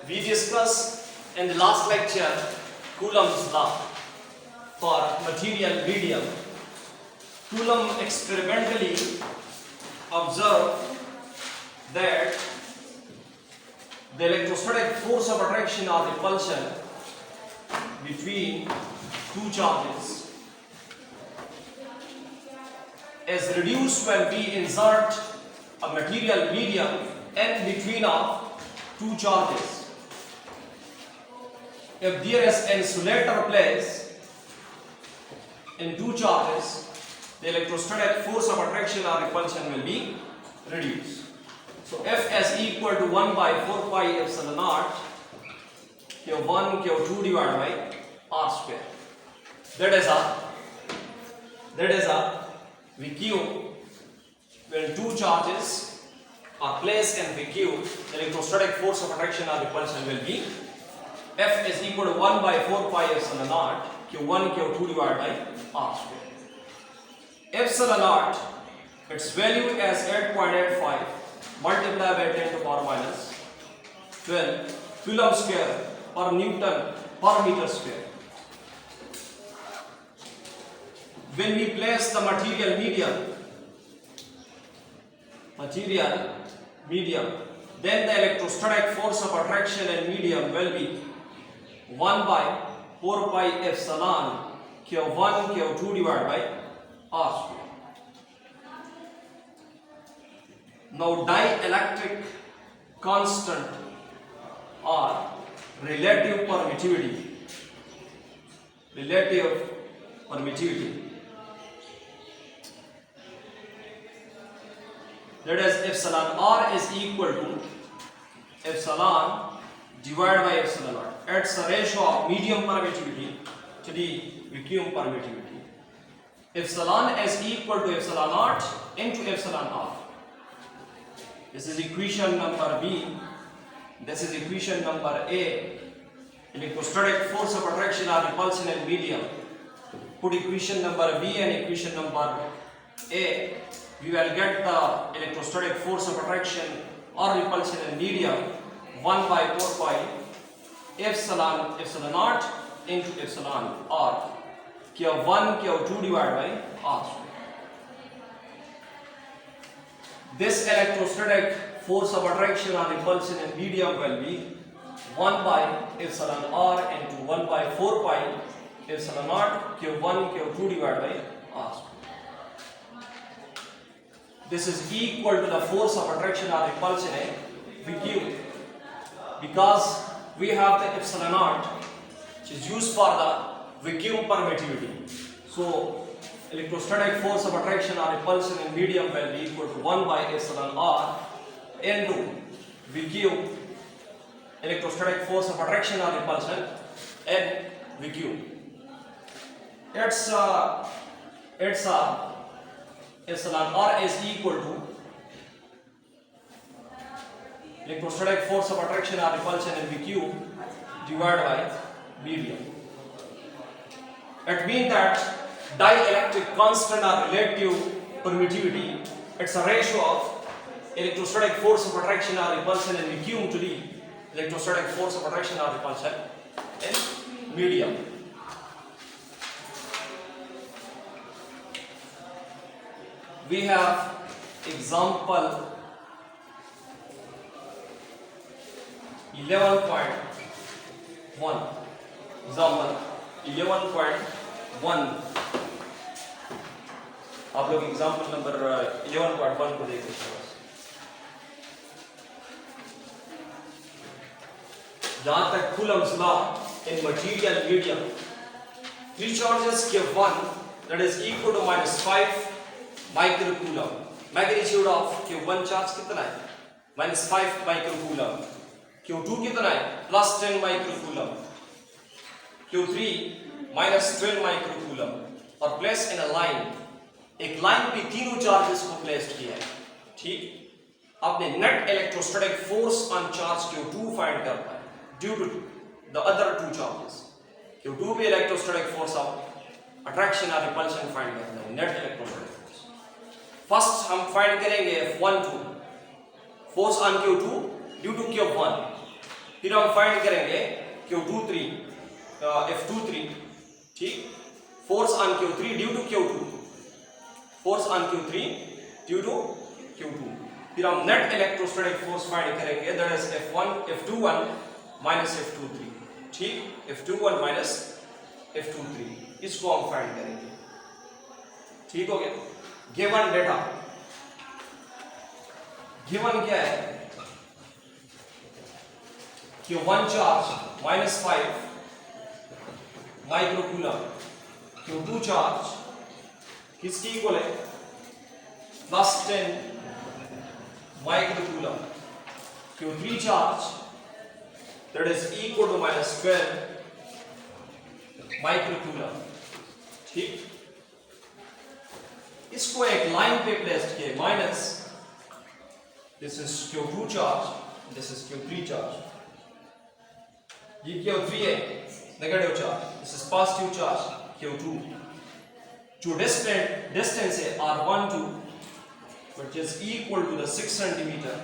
We discussed in the last lecture Coulomb's law for material medium. Coulomb experimentally observed that the electrostatic force of attraction or repulsion between two charges is reduced when we insert a material medium in between of two charges. If there is an insulator placed in two charges, the electrostatic force of attraction or repulsion will be reduced. So F is equal to 1 by 4 pi epsilon naught Q1 Q2 divided by R square. That is a VQ when two charges are placed in VQ, the electrostatic force of attraction or repulsion will be F is equal to 1 by 4 pi epsilon naught Q1 Q2 divided by R square. Epsilon naught, its value is 8.85 multiplied by 10 to the power minus 12 Coulomb square per Newton per meter square. When we place the material medium, then the electrostatic force of attraction in medium will be 1 by 4 pi epsilon Q1 Q2 divided by R square. Now dielectric constant or relative permittivity that is epsilon R is equal to epsilon divided by epsilon naught. It's a ratio of medium permittivity to the vacuum permittivity. Epsilon is equal to epsilon naught into epsilon R. This is equation number B. This is equation number A. Electrostatic force of attraction or repulsion in medium. Put equation number B and equation number A. We will get the electrostatic force of attraction or repulsion in medium 1 by 4 pi epsilon naught into epsilon R Q1 Q2 divided by R square. This electrostatic force of attraction or repulsion in medium will be 1 by epsilon R into 1 by 4 pi epsilon naught Q1 Q2 divided by R square. This is equal to the force of attraction or repulsion in VQ, because we have the epsilon naught which is used for the vacuum permittivity. So electrostatic force of attraction or repulsion in medium will be equal to 1 by epsilon R into VQ, electrostatic force of attraction or repulsion in VQ. It's epsilon R is equal to electrostatic force of attraction or repulsion in VQ divided by medium. It means that dielectric constant or relative permittivity, it's a ratio of electrostatic force of attraction or repulsion in vacuum to the electrostatic force of attraction or repulsion in medium. We have example 11.1. Example 11.1. आप लोग example number 11.1 को देख सकते हैं. जहां तक Coulomb's law in material medium, three charges Q1 that is equal to -5 microcoulomb. Magnitude of Q1 charge कितना है? -5 microcoulomb. Q2 कितना है? +10 microcoulomb. Q3 -12 microcoulomb. और प्लेस इन अ लाइन. एक लाइन पे तीनों चार्जेस को प्लेस किया है. ठीक. आपने net electrostatic force on charge Q2 find करना है due to the other two charges. Q2 पे इलेक्ट्रोस्टैटिक फोर्स ऑफ अट्रैक्शन और रिपल्शन फाइंड करना है, नेट इलेक्ट्रोस्टैटिक फोर्स. फर्स्ट हम फाइंड करेंगे F12 force on Q2 due to Q1। फिर हम फाइंड करेंगे Q23 F23, ठीक, force on Q3 due to Q2, force on Q3 due to Q2। फिर हम नेट इलेक्ट्रोस्टैटिक फोर्स फाइंड करेंगे, that is F21 minus F23, ठीक, F21 minus F23, इसको हम फाइंड करेंगे। ठीक हो गया। गिवन डेटा, गिवन क्या है कि one charge -5 microcoulomb, Q2 charge किसकी इक्वल है +10 microcoulomb, Q3 charge that is equal to -12 microcoulomb, ठीक। इसको एक लाइन पे प्लेस किए, minus this is Q2 charge, this is Q3 charge, ये Q3 है negative charge, this is positive charge Q2। जो डिस्टेंस है R12 which is equal to the 6 centimeter,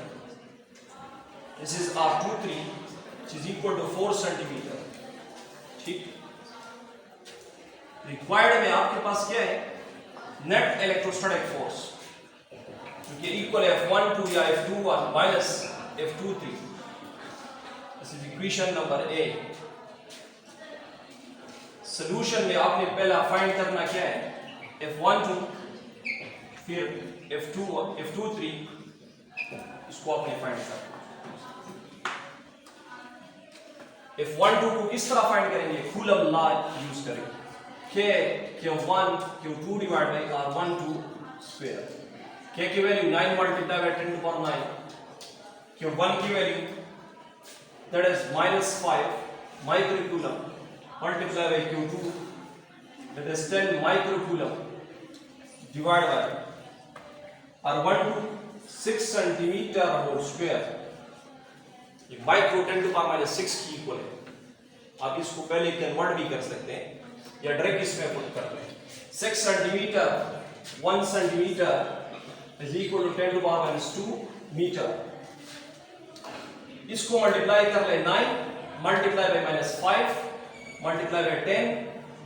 this is R23 which is equal to 4 centimeter, ठीक। Required में आपके पास क्या है net electrostatic force, जो कि इक्वल है F12 या F21 minus F23, this is equation number A. Solution में आपने पहला फाइंड करना क्या है F12, फिर F23, इसको आपने फाइंड करना। F12 को किस तरह फाइंड करेंगे, कूलम लॉ यूज करेंगे, Q1 Q2 divide by R12 square, K की value 9 multiply by 10 to power 9, Q1 की value that is -5 microcoulomb multiply by Q2 that is 10 microcoulomb divide by R12 6 centimetre whole square, ये micro 10 to power -6 की equal है। आप इसको पहले convert भी कर सकते हैं या डायरेक्ट इसमें पुट कर लें। 6 centimetre 1 centimetre is equal to 10 to power -2 metre. इसको मल्टीप्लाई कर ले 9 multiply by -5 multiply by 10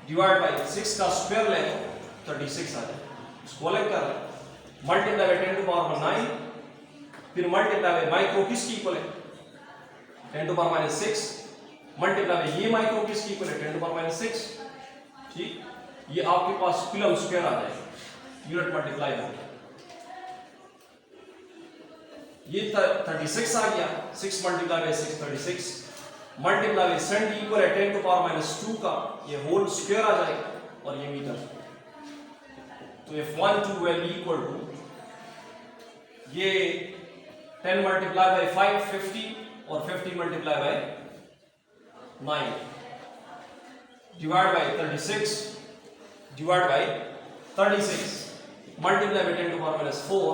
divide by 6 का स्क्वायर ले तो 36 आ जाए। इसको अलग कर ले, मल्टीप्लाई बाय 10 टू पावर 9, फिर मल्टीप्लाई बाय माइक्रो किसकी इक्वल है 10 टू पावर -6, मल्टीप्लाई बाय ये माइक्रो किसकी इक्वल है 10 टू पावर -6, ठीक। ये आपके पास कूलम स्क्वायर आ जाएगा, यूनिट मल्टीप्लाई हो गया, ये 36 आ गया, 6 multiply by 6 36, multiply by centi equal है 10 टू पावर -2 का ये होल स्क्वायर आ जाएगा और ये मीटर। तो F12 will be equal to ये 10 मल्टीप्लाई बाय 5 50 और 50 multiply by 9 divide by 36 divide by 36 multiply by 10 to power -4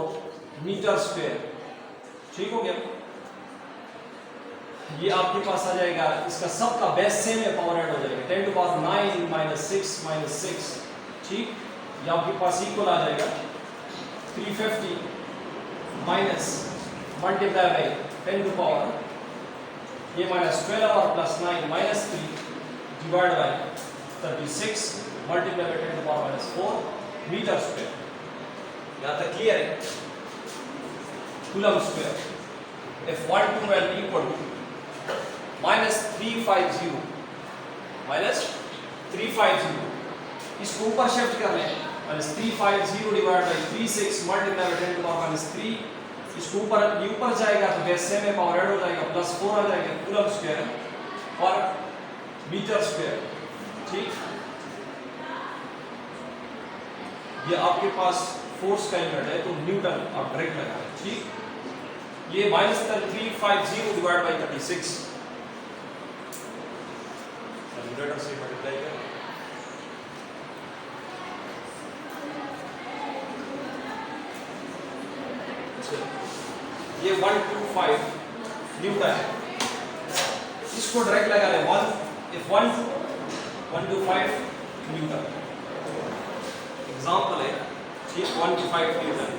metre square, ठीक हो गया। ये आपके पास आ जाएगा, इसका सब का बेस सेम है, पावर ऐड हो जाएगा 10 टू पावर 9 -6 ठीक। ये आपके पास इक्वल आ जाएगा 350 minus multiply by 10 to power ये -12 और +9 -3 divide by 36 multiply by 10 to power -4 metre square. यहाँ तक क्लियर है? Coulomb square F12 will be equal to -350 इसको ऊपर शिफ्ट कर लें, -350 divide by 36 multiply by 10 to power -3, इसको ऊपर ये ऊपर जाएगा तो बेस सेम है, पावर ऐड हो जाएगा, +4 आ जाएगा कूलम स्क्वायर और मीटर स्क्वायर, ठीक। ये आपके पास फोर्स का यूनिट है तो न्यूटन आप डायरेक्ट लगाएं, ठीक। ये -350 डिवाइड बाय 36 कैलकुलेटर से मल्टीप्लाई करें, ये 125 न्यूटन है, इसको डायरेक्ट लगा लें 125 न्यूटन एग्जांपल है, ठीक। 125 न्यूटन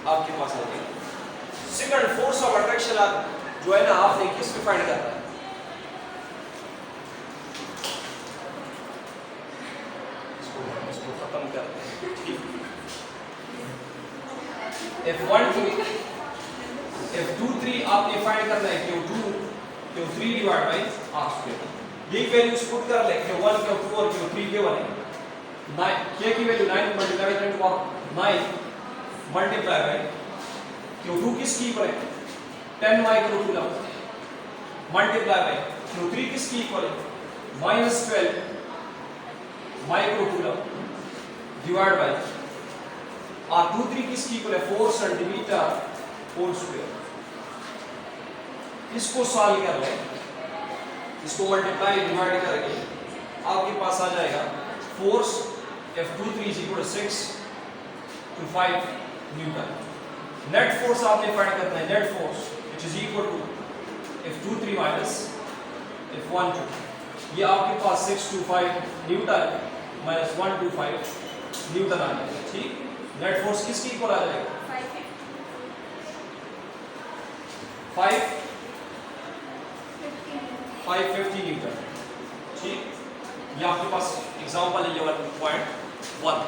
आपके पास आ गया। सेकंड फोर्स ऑफ अट्रैक्शन जो है ना आपने किस पे फाइंड करना है, इसको खत्म करते हैं, ठीक। F2 3 आपने फाइंड करना है Q3 divide by R square. ये वैल्यूज पुट कर ले Q1 Q2 और Q3 के वाले 9 K की value 9 multiply by 10 9 multiply by Q2 किसकी इक्वल है 10 माइक्रोकूलम मल्टीप्लाई बाय Q3 किसकी इक्वल है -12 माइक्रोकूलम डिवाइड बाय R23 किसकी इक्वल है 4 सेंटीमीटर होल स्क्वायर। इसको सॉल्व कर ले, इसको मल्टीप्लाई डिवाइड करके आपके पास आ जाएगा force F23 is equal to 6 to 5 newton. Net force आपने फाइंड करना है, net force which is equal to F23 minus F12। ये आपके पास 6 to 5 newton minus 1 to 5 newton आ जाएगा, ठीक। नेट फोर्स किसकी इक्वल आ जाएगा 550 न्यूटन, ठीक। ये आपके पास एग्जांपल है ये 1.1।